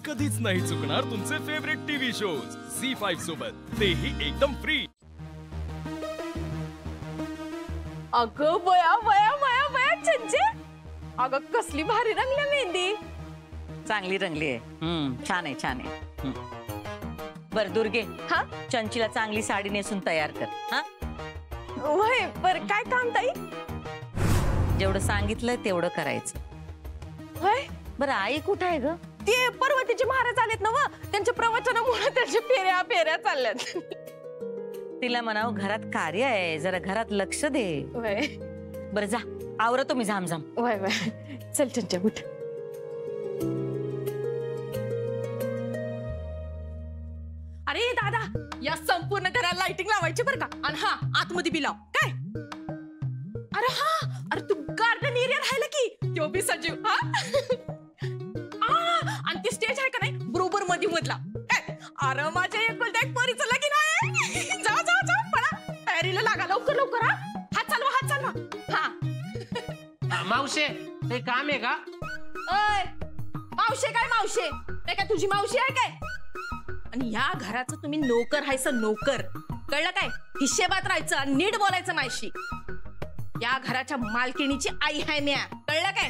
कधीच नाही चुकणार तुमचे फेवरेट टीव्ही शोज झी5 सोबत, तेही एकदम फ्री। अगं बया बया बया बया चंचे, अगं कसली भारी रंगली मेहंदी। चांगली रंगली आहे। छान आहे छान आहे। बर दुर्गे, हा चंचीला चांगली साडी नेसून तयार कर। हा वय बर काय काम ताई? जेवढं सांगितलंय तेवढं करायचं। वय बरं आई कुठं आहे ग? ते पर्वतीचे महाराज आलेत ना, त्यांच्या प्रवचनामुळे त्यांच्या फेऱ्या फेऱ्या चालल्यात। तिला म्हणाव घरात कार्य आहे, जरा घरात लक्ष दे। वय बरं जा आवरा तुम्ही झामझाम। वय वय चल चंचे उठ। अरे दादा, या संपूर्ण घराला लाइटिंग लावायची बरं का, आणि हा आतमध्ये बी लाव काय। अरे हा, अरे तू गार्डन एरिया राहिला की तो बी सजीव। हा आणि ती स्टेज आहे का नाही बरोबर मध्ये मधला काय। अरे माझ्या एकुलत्या एक पोरीचं लगीन आहे। जा जा जा पळा, तयारीला लागा लवकर लवकर। हा हात चालवा हात चालवा। हा मावशे, हे काम आहे का? ओय मावशे काय मावशे, ते काय तुझी मावशी आहे काय? आणि या घराचं तुम्ही नोकर हायचं, नोकर कळलं काय? हिशेबात राहायचं आणि नीट बोलायचं मायशी। या घराच्या मालकिणीची आई आहे म्या, कळलं काय?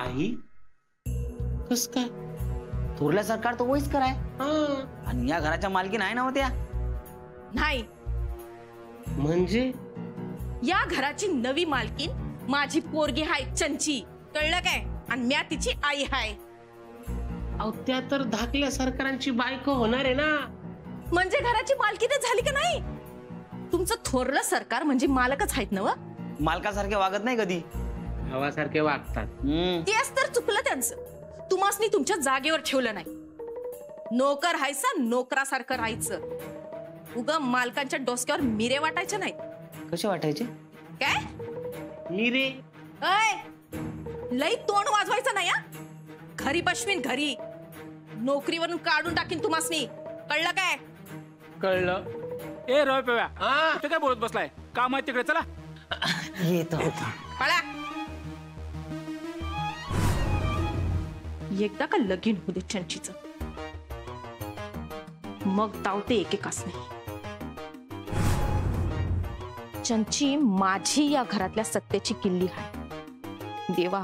आई कस काय? थोरल्या सरकार तो वहीच कराय आणि या घराच्या मालकीन आहे ना होत्या। नाही म्हणजे या घराची नवी मालकीन माझी पोरगी हाय चंची, कळलं काय? आणि म्या तिची आई हाय। अहो त्या तर धाकल्या सरकारांची बायको होणार आहे ना। म्हणजे घराची मालकीनच झाली का नाही? तुमचं थोरलं सरकार म्हणजे मालकच आहेत ना व? मालकासारखे वागत नाही कधी, भावासारखे वागतात। तेच तर चुकलं त्यांचं, तुम्हासनी तुमच्या जागेवर ठेवलं नाही। नोकर हायचं, नोकरासारखं राहायचं। उगा मालकांच्या डोसक्यावर मिरे वाटायचे नाही। कसे वाटायचे? काय मिरे? अय लई तोंड वाजवायचं नाही हा। घरी बसवीन, घरी नोकरीवरून काढून टाकीन तुम्हासनी, कळलं काय? कळलं। ए रॉय पेव्या, ते काय बोलत बसलाय? काम आहे तिकडे, चला। येत होता पळा। एकदा का लगीन होऊ दे चंचीचं, मग धावते एकेकाच नाही। चंची माझी या घरातल्या सत्तेची किल्ली आहे। देवा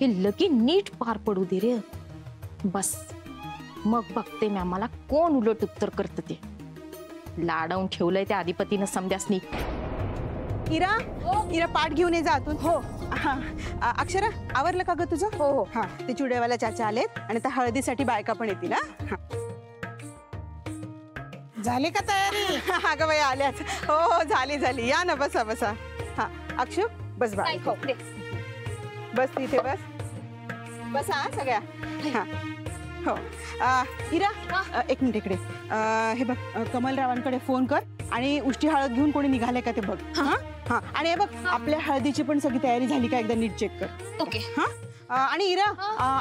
हे लगीन नीट पार पडू दे रे, बस मग बघते मी आम्हाला कोण उलट उत्तर करत ते। लाडवून ठेवलंय त्या अधिपतीनं समद्यासनी। इरा, इरा पाठ घेऊन ये जा आतून। हो हा अक्षरा आवरलं का ग तुझं? हो हो हा, ते चुडेवाला चाचा आलेत आणि त्या हळदीसाठी बायका पण येतील। हा झाले का तयारी? अगं बाई आल्याच। हो हो झाली झाली, या ना बसा बसा। हा अक्षु बस बा, बस तिथे बस बसा हा सगळ्या। हा हो इरा एक मिनिट इकडे। हे बघ कमलरावांकडे फोन कर आणि उष्टी हळद घेऊन कोणी निघाले का ते बघ। हा हा आणि हे बघ आपल्या हळदीची पण सगळी तयारी झाली का एकदा नीट चेक कर। ओके हा आणि इरा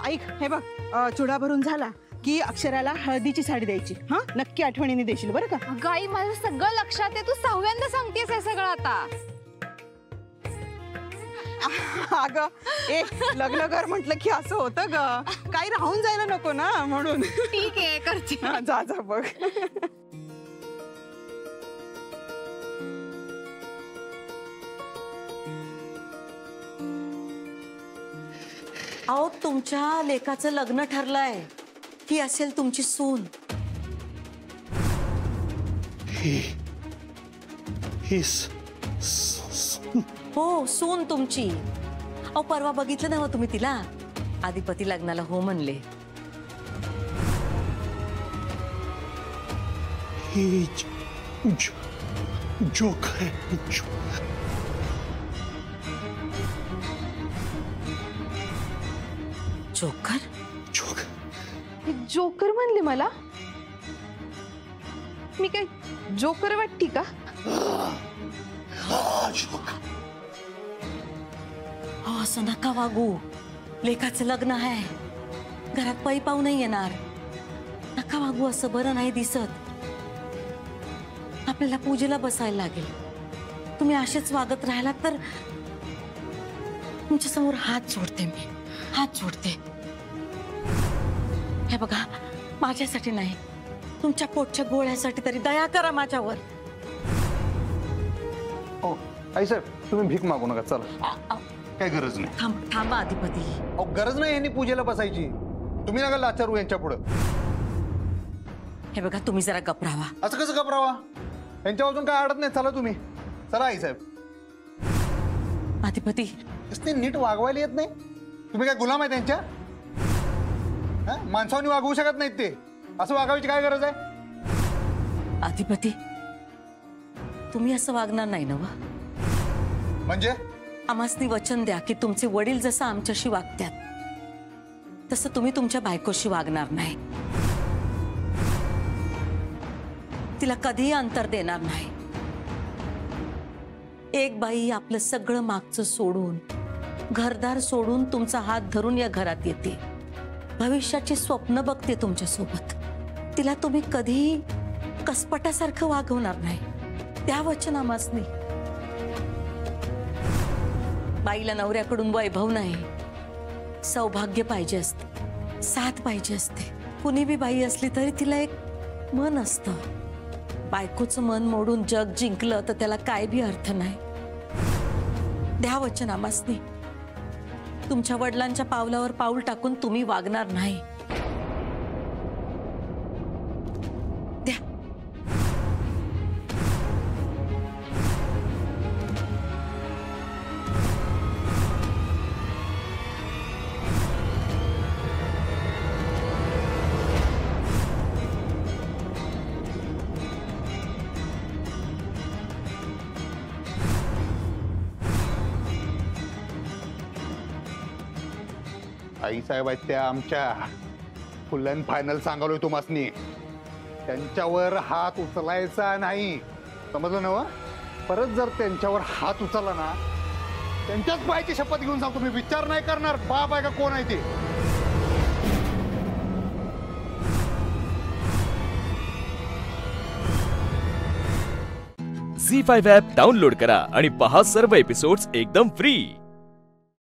ऐक, हे बग चुडा भरून झाला की अक्षराला हळदीची साडी द्यायची। हा नक्की आठवणीने देशील बरं का? गाई माझं सगळं लक्षात आहे, तू सहाव्यांदा सांगतेस हे सगळं आता। अगं ए लग्न कर म्हटलं की असं होतं ग, काही राहून जायला नको ना म्हणून। ठीक आहे करते। जा जा बघ। अहो तुमच्या लेकाचं लग्न ठरलंय, ही असेल तुमची सून। हो सून तुमची। अहो परवा बघितलं ना तुम्ही तिला, अधिपती लग्नाला हो म्हणले। जोकर? जोकर म्हणले मला? मी काय जोकर वाटती का? असं नका वागू, लेकाचं लग्न आहे, घरात पै पाहू नाही येणार। नका वागू असं, बरं नाही दिसत। आपल्याला पूजेला बसायला लागेल, तुम्ही असेच वागत राहिलात तर तुमच्या समोर हात जोडते, मी हात जोडते। हे बघा, माझ्यासाठी नाही, तुमच्या पोटच्या गोळ्यासाठी तरी दया करा माझ्यावर. हो आई साहेब, तुम्ही भीक मागू नका, चला. काय गरज नाही. थांबा अधिपती. अहो गरज नाही यांनी पूजेला बसायची. तुम्ही नका लाचारू यांच्या पुढे. हे बघा, तुम्ही जरा गप राहा. असं कसं घबरावा? यांच्या अजून काय अडत नाही. चला तुम्ही, चला आई साहेब. अधिपती, ते नीट वागवायला येत नाही. तुम्ही काय गुलाम आहे त्यांच्या? माणसावनी वागवू शकत नाहीत ते. असं वागायची काय गरज आहे? अधिपती, तुम्ही असं वागणार नाही ना? म्हणजे आम्हासनी वचन द्या की तुमचे वडील जसं आमच्याशी वागतात तसं तुम्ही तुमच्या बायकोशी वागणार नाही. तिला कधीही अंतर देणार नाही. एक बाई आपलं सगळं मागचं सोडून, घरदार सोडून तुमचा हात धरून या घरात येते. भविष्याची स्वप्न बघते तुमच्या सोबत. तिला तुम्ही कधीही कसपटासारखं वागवणार नाही. त्या वचन आम्हासनी. बाईला नवऱ्याकडून वैभव नाही, सौभाग्य पाहिजे असते, साथ पाहिजे असते. कुणी बी बाई असली तरी तिला एक मन असतं. बायकोचं मन मोडून जग जिंकलं तर त्याला काय बी अर्थ नाही. द्या वचन आम्हासनी. तुमच्या वडिलांच्या पावलावर पाऊल टाकून तुम्ही वागणार नाही. द्या. आई साहेब आहेत त्या आमच्या. फुल अँड फायनल सांगालोय तुम्हासनी. त्यांच्यावर हात उचलायचा नाही, समजलं ना? परत जर त्यांच्यावर हात उचलला ना, त्यांच्याच पायाची शपथ घेऊन सांगतो मी. विचार नाही करणार बाप आहे का कोण आहे ते. झी5 ॲप डाउनलोड करा आणि पहा सर्व एपिसोड्स एकदम फ्री.